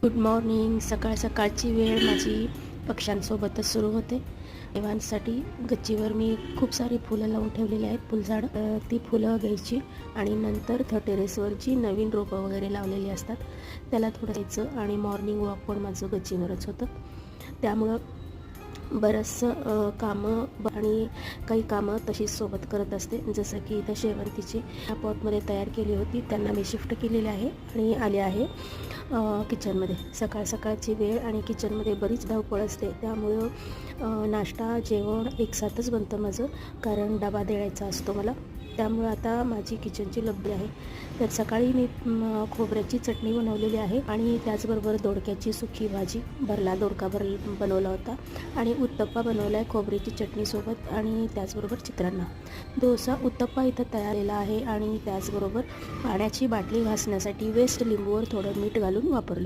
Good morning. सकाळची वेळ माझी पक्ष्यांसोबतच सुरू होते. देवांसाठी गच्चीवर मी खूप सारी फुलं लावून ठेवलेली आहेत, फुलझाडं. ती फुलं घ्यायची आणि नंतर टेरेसवरची नवीन रोपं वगैरे लावलेली असतात त्याला थोडं द्यायचं. आणि मॉर्निंग वॉक पण माझं गच्चीवरच होतं. त्यामुळं बरंचसं कामं आणि काही कामं तशीच सोबत करत असते. जसं की इथं शेवंतीची पॉटमध्ये तयार केली होती, त्यांना मी शिफ्ट केलेले आहे आणि आले आहे किचनमध्ये. सकाळची वेळ आणि किचनमध्ये बरीच धावपळ असते, त्यामुळं नाश्ता जेवण एकसाथच बनतं माझं, कारण डबा द्यायचा असतो मला. त्यामुळं आता माझी किचनची लब्बी आहे. तर सकाळी मी खोबऱ्याची चटणी बनवलेली आहे आणि त्याचबरोबर दोडक्याची सुकी भाजी, भरला दोडका बनवला होता आणि उत्तप्पा बनवला आहे खोबऱ्याची चटणीसोबत आणि त्याचबरोबर चित्रांना. डोसा उत्तप्पा इथं तयार झालेला आहे आणि त्याचबरोबर पाण्याची बाटली घासण्यासाठी वेस्ट लिंबूवर थोडं मीठ घालून वापरलं.